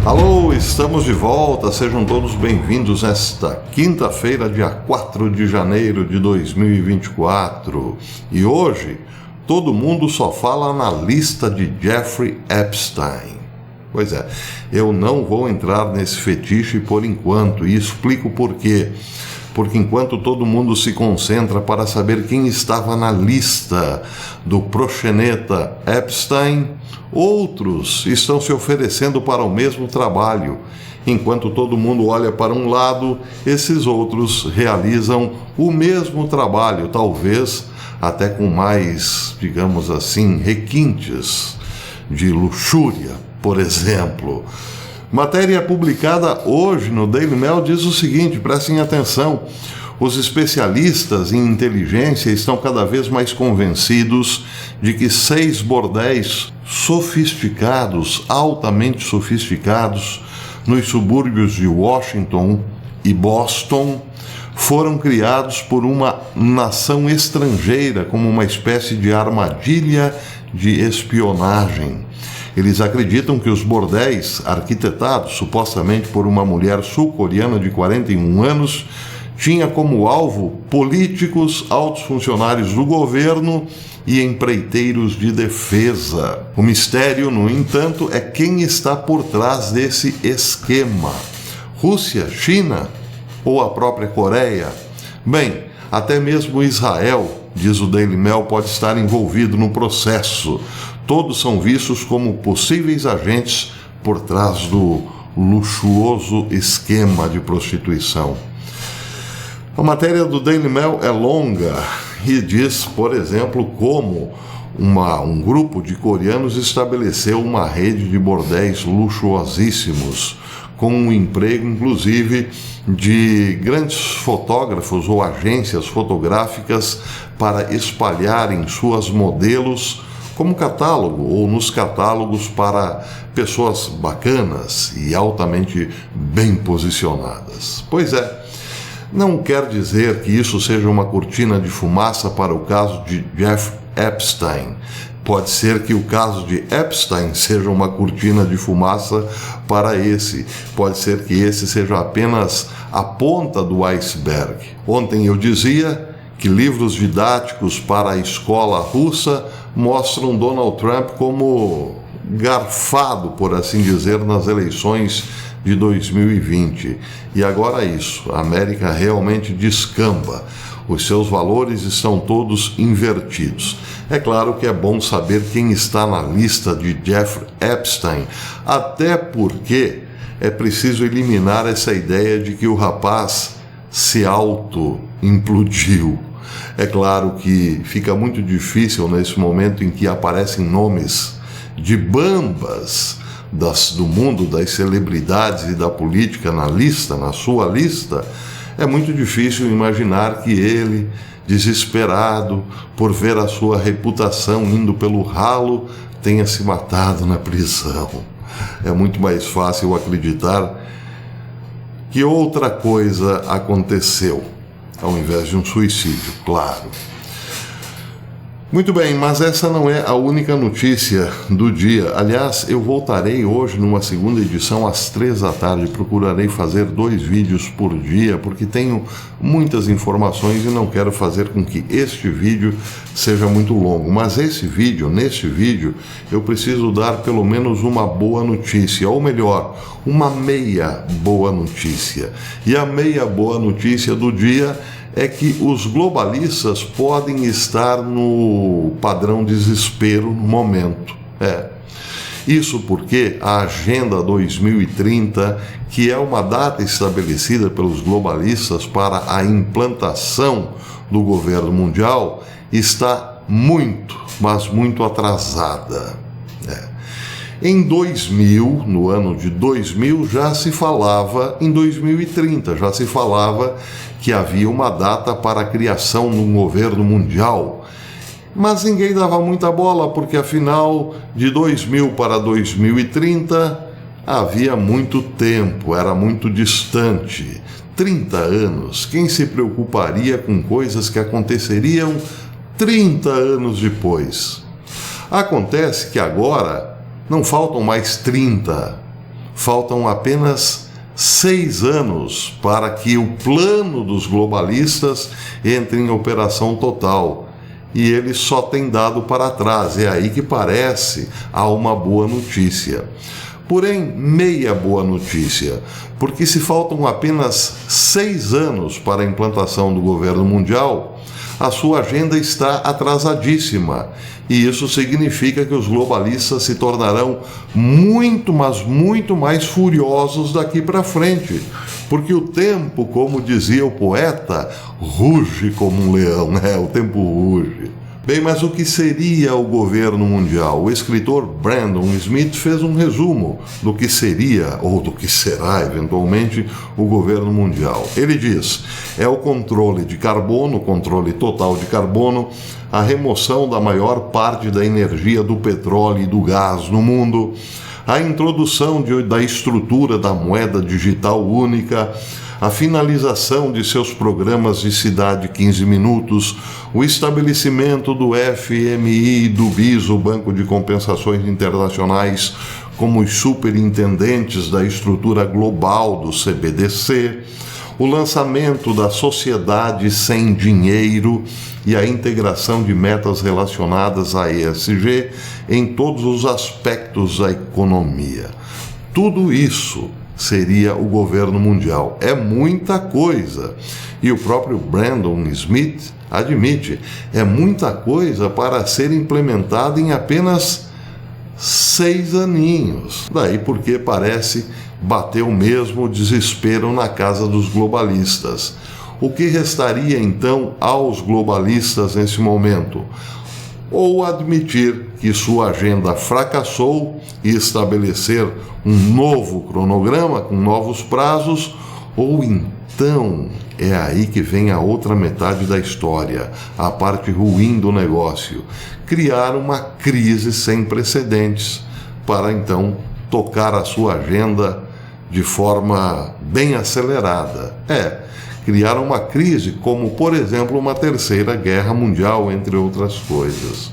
Alô, estamos de volta, sejam todos bem-vindos nesta quinta-feira, dia 4 de janeiro de 2024. E hoje, todo mundo só fala na lista de Jeffrey Epstein. Pois é, eu não vou entrar nesse fetiche por enquanto, e explico por quê. Porque enquanto todo mundo se concentra para saber quem estava na lista do proxeneta Epstein, outros estão se oferecendo para o mesmo trabalho. Enquanto todo mundo olha para um lado, esses outros realizam o mesmo trabalho, talvez até com mais, digamos assim, requintes de luxúria, por exemplo. Matéria publicada hoje no Daily Mail diz o seguinte, prestem atenção: os especialistas em inteligência estão cada vez mais convencidos de que 6 bordéis sofisticados, altamente sofisticados, nos subúrbios de Washington e Boston, foram criados por uma nação estrangeira como uma espécie de armadilha de espionagem. Eles acreditam que os bordéis, arquitetados supostamente por uma mulher sul-coreana de 41 anos, tinha como alvo políticos, altos funcionários do governo e empreiteiros de defesa. O mistério, no entanto, é quem está por trás desse esquema. Rússia, China ou a própria Coreia? Bem, até mesmo Israel, diz o Daily Mail, pode estar envolvido no processo. Todos são vistos como possíveis agentes por trás do luxuoso esquema de prostituição. A matéria do Daily Mail é longa e diz, por exemplo, como um grupo de coreanos estabeleceu uma rede de bordéis luxuosíssimos, com um emprego, inclusive, de grandes fotógrafos ou agências fotográficas para espalharem suas modelos como catálogo ou nos catálogos para pessoas bacanas e altamente bem posicionadas. Pois é, não quer dizer que isso seja uma cortina de fumaça para o caso de Jeff Epstein. Pode ser que o caso de Epstein seja uma cortina de fumaça para esse. Pode ser que esse seja apenas a ponta do iceberg. Ontem eu dizia que livros didáticos para a escola russa mostram Donald Trump como garfado, por assim dizer, nas eleições de 2020. E agora isso, a América realmente descamba. Os seus valores estão todos invertidos. É claro que é bom saber quem está na lista de Jeffrey Epstein, até porque é preciso eliminar essa ideia de que o rapaz se auto-implodiu. É claro que fica muito difícil nesse momento em que aparecem nomes de bambas do mundo das celebridades e da política na sua lista. É muito difícil imaginar que ele, desesperado por ver a sua reputação indo pelo ralo, tenha se matado na prisão. É muito mais fácil acreditar que outra coisa aconteceu, ao invés de um suicídio, claro. Muito bem, mas essa não é a única notícia do dia. Aliás, eu voltarei hoje numa segunda edição às 3 da tarde. Procurarei fazer 2 vídeos por dia, porque tenho muitas informações e não quero fazer com que este vídeo seja muito longo. Mas neste vídeo, eu preciso dar pelo menos uma boa notícia, ou melhor, uma meia boa notícia. E a meia boa notícia do dia é que os globalistas podem estar no padrão desespero no momento. Isso porque a Agenda 2030, que é uma data estabelecida pelos globalistas para a implantação do governo mundial, está muito, mas muito atrasada. Em 2000, no ano de 2000, já se falava, em 2030, já se falava que havia uma data para a criação de um governo mundial. Mas ninguém dava muita bola, porque afinal, de 2000 para 2030, havia muito tempo, era muito distante. 30 anos, quem se preocuparia com coisas que aconteceriam 30 anos depois? Acontece que agora não faltam mais 30, faltam apenas 6 anos para que o plano dos globalistas entre em operação total. E ele só tem dado para trás. É aí que parece há uma boa notícia. Porém, meia boa notícia, porque se faltam apenas 6 anos para a implantação do governo mundial, a sua agenda está atrasadíssima. E isso significa que os globalistas se tornarão muito, mas muito mais furiosos daqui para frente. Porque o tempo, como dizia o poeta, ruge como um leão, né? O tempo ruge. Bem, mas o que seria o governo mundial? O escritor Brandon Smith fez um resumo do que seria, ou do que será, eventualmente, o governo mundial. Ele diz: é o controle de carbono, controle total de carbono, a remoção da maior parte da energia do petróleo e do gás no mundo, a introdução da estrutura da moeda digital única, a finalização de seus programas de cidade 15 minutos, o estabelecimento do FMI e do BIS, o Banco de Compensações Internacionais, como os superintendentes da estrutura global do CBDC, o lançamento da sociedade sem dinheiro e a integração de metas relacionadas à ESG em todos os aspectos da economia. Tudo isso seria o governo mundial. É muita coisa. E o próprio Brandon Smith admite, é muita coisa para ser implementada em apenas 6 aninhos. Daí porque parece bater o mesmo desespero na casa dos globalistas. O que restaria então aos globalistas nesse momento? Ou admitir que sua agenda fracassou e estabelecer um novo cronograma com novos prazos, ou então é aí que vem a outra metade da história, a parte ruim do negócio, criar uma crise sem precedentes para então tocar a sua agenda de forma bem acelerada. Criar uma crise como, por exemplo, uma terceira guerra mundial, entre outras coisas.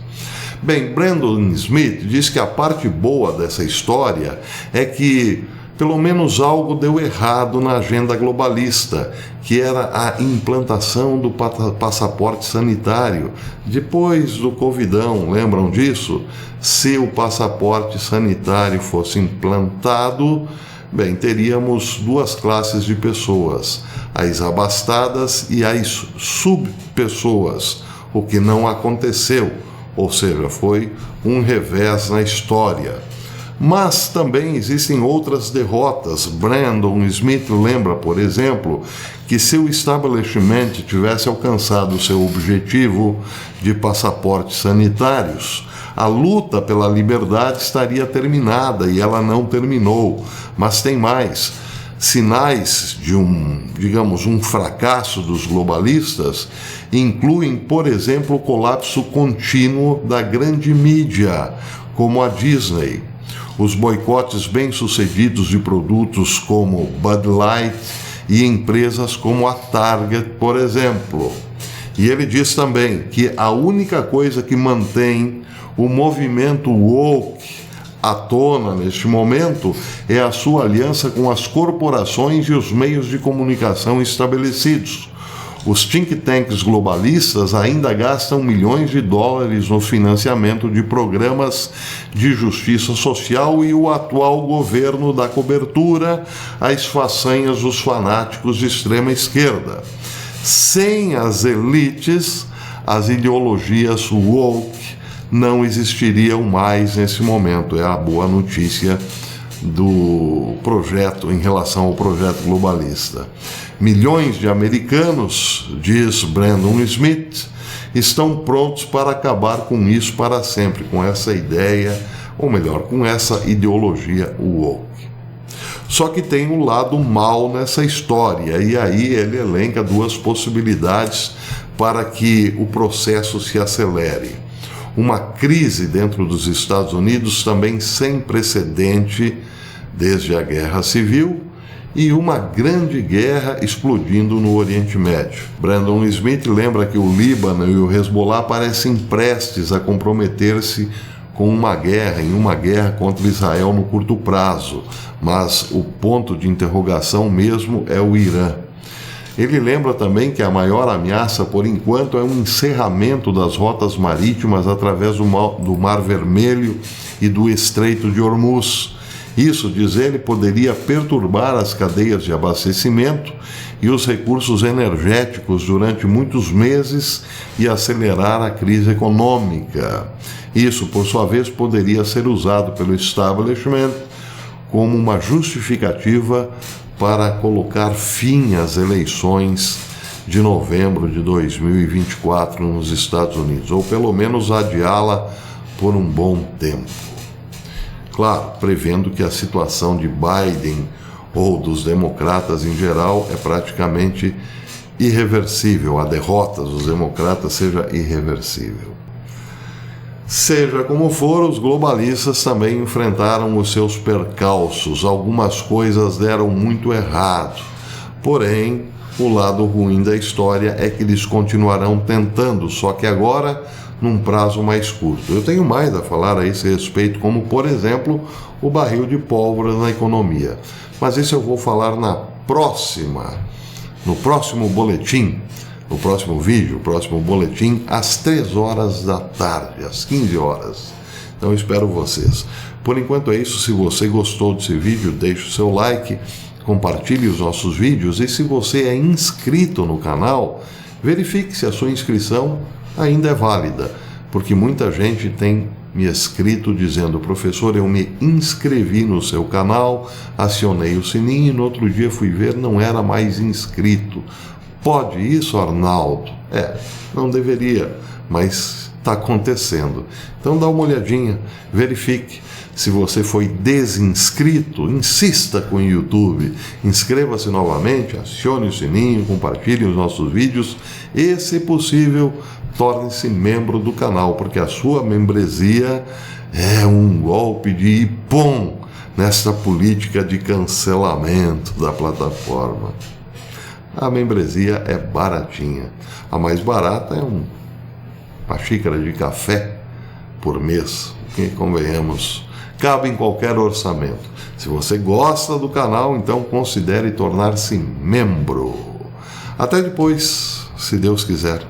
Bem, Brandon Smith diz que a parte boa dessa história é que pelo menos algo deu errado na agenda globalista, que era a implantação do passaporte sanitário. Depois do Covidão, lembram disso? Se o passaporte sanitário fosse implantado, bem, teríamos 2 classes de pessoas, as abastadas e as subpessoas, o que não aconteceu, ou seja, foi um revés na história. Mas também existem outras derrotas. Brandon Smith lembra, por exemplo, que se o establishment tivesse alcançado seu objetivo de passaportes sanitários, a luta pela liberdade estaria terminada, e ela não terminou. Mas tem mais. Sinais de um fracasso dos globalistas incluem, por exemplo, o colapso contínuo da grande mídia, como a Disney, os boicotes bem-sucedidos de produtos como Bud Light e empresas como a Target, por exemplo. E ele diz também que a única coisa que mantém o movimento woke à tona neste momento é a sua aliança com as corporações e os meios de comunicação estabelecidos. Os think tanks globalistas ainda gastam milhões de dólares no financiamento de programas de justiça social, e o atual governo dá cobertura às façanhas dos fanáticos de extrema esquerda. Sem as elites, as ideologias woke não existiriam mais nesse momento. É a boa notícia do projeto em relação ao projeto globalista. Milhões de americanos, diz Brandon Smith, estão prontos para acabar com isso para sempre, com essa ideia, ou melhor, com essa ideologia woke. Só que tem um lado mal nessa história, e aí ele elenca 2 possibilidades para que o processo se acelere. Uma crise dentro dos Estados Unidos também sem precedente desde a Guerra Civil, e uma grande guerra explodindo no Oriente Médio. Brandon Smith lembra que o Líbano e o Hezbollah parecem prestes a comprometer-se com uma guerra contra Israel no curto prazo, mas o ponto de interrogação mesmo é o Irã. Ele lembra também que a maior ameaça, por enquanto, é um encerramento das rotas marítimas através do Mar Vermelho e do Estreito de Hormuz. Isso, diz ele, poderia perturbar as cadeias de abastecimento e os recursos energéticos durante muitos meses e acelerar a crise econômica. Isso, por sua vez, poderia ser usado pelo establishment como uma justificativa para colocar fim às eleições de novembro de 2024 nos Estados Unidos, ou pelo menos adiá-la por um bom tempo. Claro, prevendo que a situação de Biden ou dos democratas em geral é praticamente irreversível, a derrota dos democratas seja irreversível. Seja como for, os globalistas também enfrentaram os seus percalços. Algumas coisas deram muito errado. Porém, o lado ruim da história é que eles continuarão tentando, só que agora num prazo mais curto. Eu tenho mais a falar a esse respeito, como, por exemplo, o barril de pólvora na economia. Mas isso eu vou falar no próximo boletim. No próximo vídeo, próximo boletim, às 3 horas da tarde, às 15 horas. Então eu espero vocês. Por enquanto é isso. Se você gostou desse vídeo, deixe o seu like, compartilhe os nossos vídeos e se você é inscrito no canal, verifique se a sua inscrição ainda é válida, porque muita gente tem me escrito dizendo: professor, eu me inscrevi no seu canal, acionei o sininho e no outro dia fui ver, não era mais inscrito. Pode isso, Arnaldo? Não deveria, mas está acontecendo. Então dá uma olhadinha, verifique. Se você foi desinscrito, insista com o YouTube, inscreva-se novamente, acione o sininho, compartilhe os nossos vídeos e, se possível, torne-se membro do canal, porque a sua membresia é um golpe de ipom nesta política de cancelamento da plataforma. A membresia é baratinha. A mais barata é uma xícara de café por mês, que, convenhamos, cabe em qualquer orçamento. Se você gosta do canal, então considere tornar-se membro. Até depois, se Deus quiser.